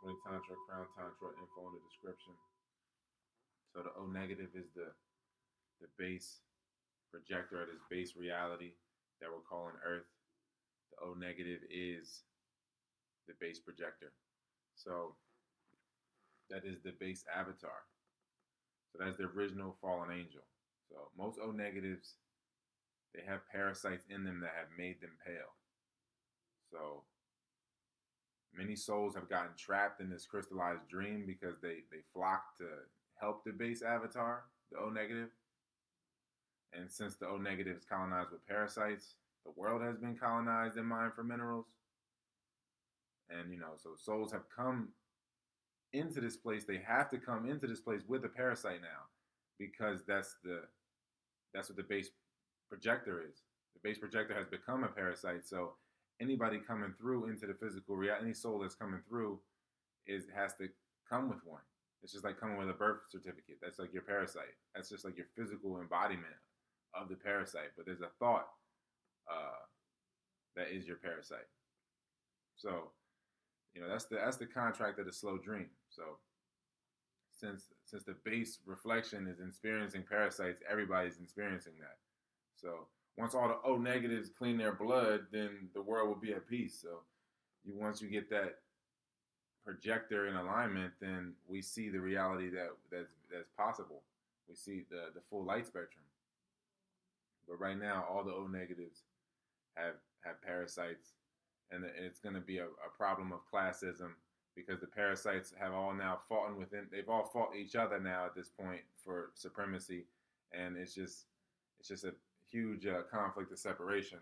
20 Tantra, Crown Tantra, info in the description. So the O negative is the base projector, or this base reality that we're calling Earth. The O negative is the base projector. So that is the base avatar. So that's the original fallen angel. So most O negatives, they have parasites in them that have made them pale. So many souls have gotten trapped in this crystallized dream because they flock to help the base avatar, the O negative. And since the O negative is colonized with parasites, the world has been colonized and mined for minerals. And so souls have come into this place. They have to come into this place with a parasite now, because that's what the base projector is. The base projector has become a parasite. So anybody coming through into the physical reality, any soul that's coming through, has to come with one. It's just like coming with a birth certificate. That's like your parasite. That's just like your physical embodiment of the parasite. But there's a thought that is your parasite. So that's the contract of the slow dream. So since the base reflection is experiencing parasites, everybody's experiencing that. So once all the O negatives clean their blood, then the world will be at peace. So once you get that projector in alignment, then we see the reality that's possible. We see the full light spectrum. But right now, all the O negatives have parasites, and it's going to be a problem of classism, because the parasites have all now fought within. They've all fought each other now at this point for supremacy, and it's just a huge conflict of separation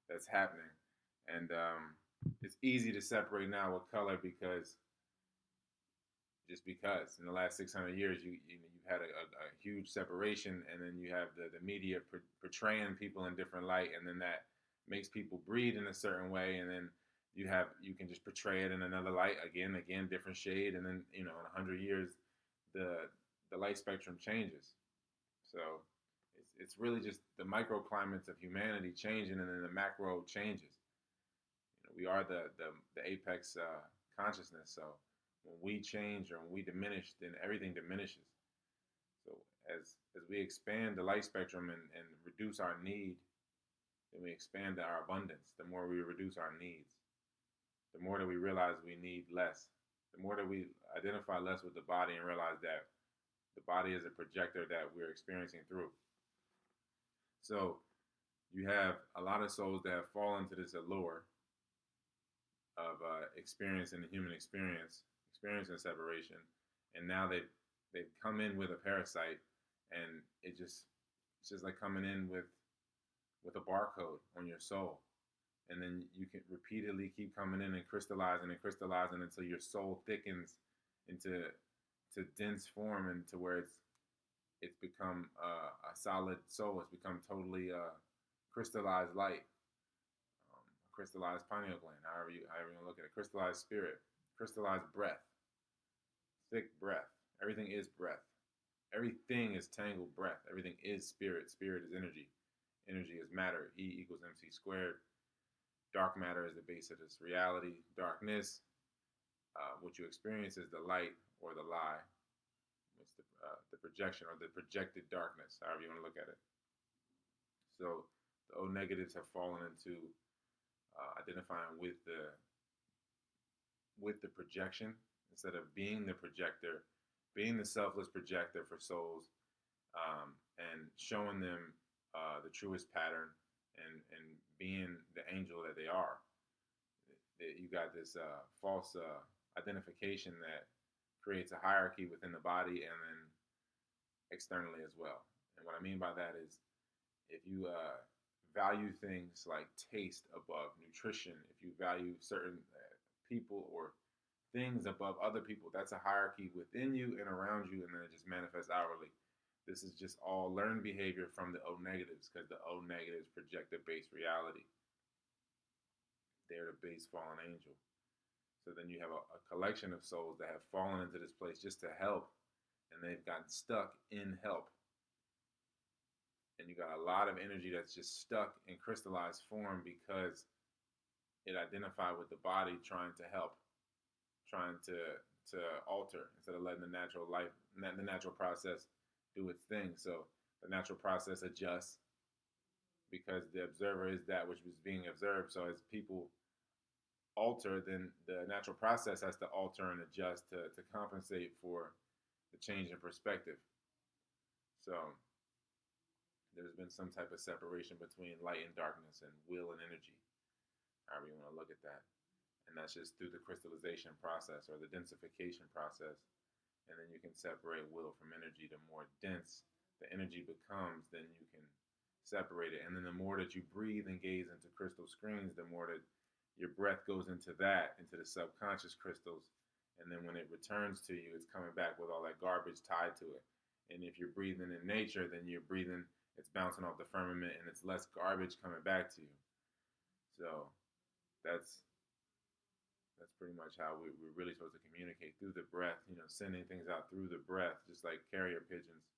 that's happening. And it's easy to separate now with color, because in the last 600 years you've had a huge separation, and then you have the media portraying people in different light, and then that makes people breed in a certain way, and then you can just portray it in another light again, different shade, and then in 100 years the light spectrum changes. So it's really just the microclimates of humanity changing, and then the macro changes. We are the apex consciousness. So when we change or when we diminish, then everything diminishes. So as we expand the light spectrum and reduce our need, then we expand our abundance. The more we reduce our needs, the more that we realize we need less. The more that we identify less with the body and realize that the body is a projector that we're experiencing through. So you have a lot of souls that have fallen into this allure of experiencing the human experiencing separation, and now they've come in with a parasite, and it's just like coming in with a barcode on your soul, and then you can repeatedly keep coming in and crystallizing until your soul thickens into dense form, and to where it's become a solid soul. It's become totally crystallized light, crystallized pineal gland, however you want to look at it, crystallized spirit, crystallized breath, thick breath. Everything is breath. Everything is tangled breath. Everything is spirit. Spirit is energy. Energy is matter. E equals MC squared. Dark matter is the base of this reality. Darkness, what you experience, is the light or the lie. It's the projection or the projected darkness, however you want to look at it. So the O negatives have fallen into identifying with the projection instead of being the projector, being the selfless projector for souls, and showing them the truest pattern, and being the angel that they are. You got this false identification that creates a hierarchy within the body and then externally as well. And what I mean by that is, if you value things like taste above nutrition, if you value certain people or things above other people, that's a hierarchy within you and around you, and then it just manifests outwardly. This is just all learned behavior from the O negatives, because the O negatives project the base reality. They're the base fallen angel. So then you have a collection of souls that have fallen into this place just to help, and they've gotten stuck in help. And you got a lot of energy that's just stuck in crystallized form because it identified with the body trying to help, trying to to alter instead of letting the natural process do its thing. So the natural process adjusts because the observer is that which was being observed. So as people alter, then the natural process has to alter and adjust to compensate for the change in perspective. So there's been some type of separation between light and darkness and will and energy, however you want to look at that. And that's just through the crystallization process or the densification process. And then you can separate will from energy. The more dense the energy becomes, then you can separate it. And then the more that you breathe and gaze into crystal screens, the more that your breath goes into the subconscious crystals. And then when it returns to you, it's coming back with all that garbage tied to it. And if you're breathing in nature, then you're breathing, it's bouncing off the firmament and it's less garbage coming back to you. So that's pretty much how we're really supposed to communicate, through the breath, sending things out through the breath, just like carrier pigeons.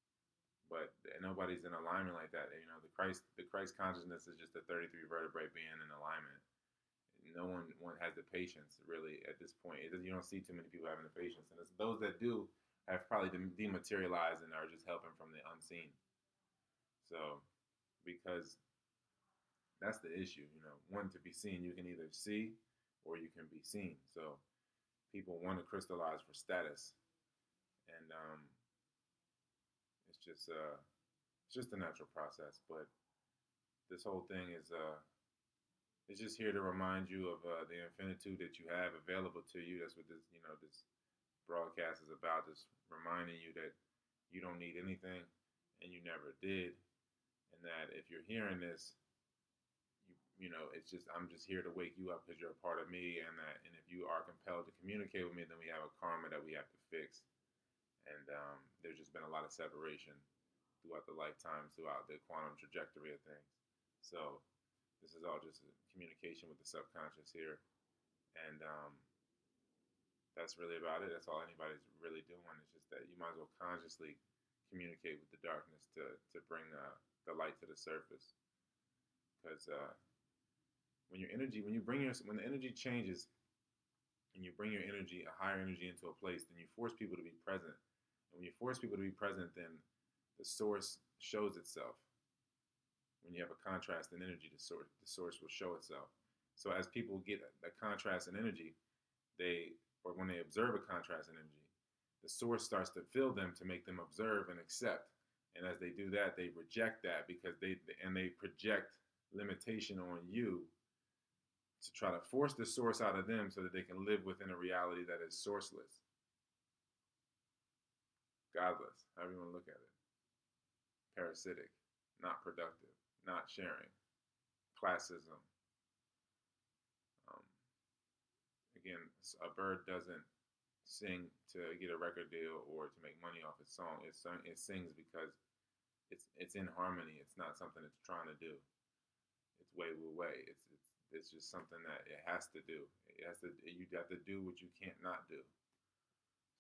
But nobody's in alignment like that. The Christ consciousness is just a 33 vertebrae being in alignment. No one has the patience, really, at this point. You don't see too many people having the patience. And it's those that do have probably dematerialized and are just helping from the unseen. So, because that's the issue, one, to be seen, you can either see or you can be seen. So people want to crystallize for status, and it's just a natural process. But this whole thing is it's just here to remind you of the infinitude that you have available to you. That's what this broadcast is about, just reminding you that you don't need anything and you never did, and that if you're hearing this, it's just, I'm just here to wake you up because you're a part of me, and if you are compelled to communicate with me, then we have a karma that we have to fix. And there's just been a lot of separation throughout the lifetimes, throughout the quantum trajectory of things. So this is all just a communication with the subconscious here, and that's really about it. That's all anybody's really doing. It's just that you might as well consciously communicate with the darkness to bring the light to the surface, because when the energy changes and you bring your energy, a higher energy, into a place, then you force people to be present. And when you force people to be present, then the source shows itself. When you have a contrast in energy, the source will show itself. So as people get a contrast in energy, when they observe a contrast in energy, the source starts to fill them to make them observe and accept. And as they do that, they reject that because they project limitation on you to try to force the source out of them so that they can live within a reality that is sourceless, godless, however you want to look at it, parasitic, not productive, not sharing, classism. Again, a bird doesn't sing to get a record deal or to make money off its song. It sings because it's in harmony. It's not something it's trying to do. It's way. It's just something that it has to do. You have to do what you can't not do.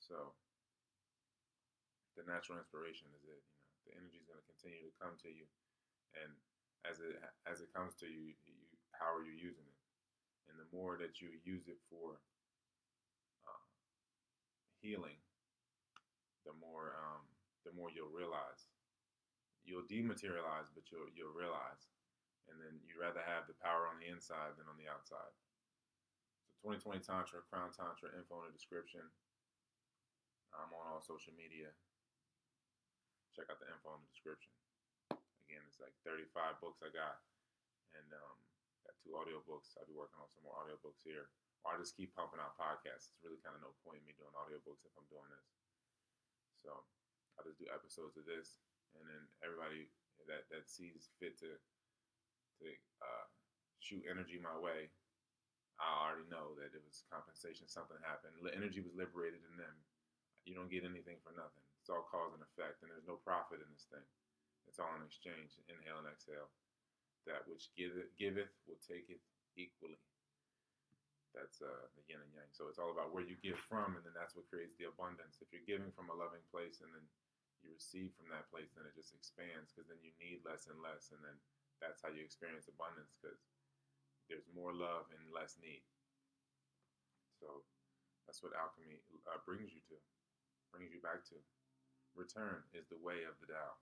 So the natural inspiration is it. The energy is going to continue to come to you, and as it comes to you, how are you using it? And the more that you use it for healing, the more you'll realize. You'll dematerialize, but you'll realize. And then you'd rather have the power on the inside than on the outside. So 2020 Tantra, Crown Tantra, info in the description. I'm on all social media. Check out the info in the description. Again, it's like 35 books I got. And got 2 audiobooks. I'll be working on some more audiobooks here. Or I just keep pumping out podcasts. It's really kind of no point in me doing audiobooks if I'm doing this. So I'll just do episodes of this. And then everybody that sees fit to shoot energy my way, I already know that it was compensation. Something happened. Energy was liberated in them. You don't get anything for nothing. It's all cause and effect, and there's no profit in this thing. It's all in exchange. Inhale and exhale. That which giveth will taketh equally. That's the yin and yang. So it's all about where you give from, and then that's what creates the abundance. If you're giving from a loving place, and then you receive from that place, then it just expands, because then you need less and less, and then that's how you experience abundance, because there's more love and less need. So That's what alchemy brings you to, brings you back to. Return is the way of the Tao.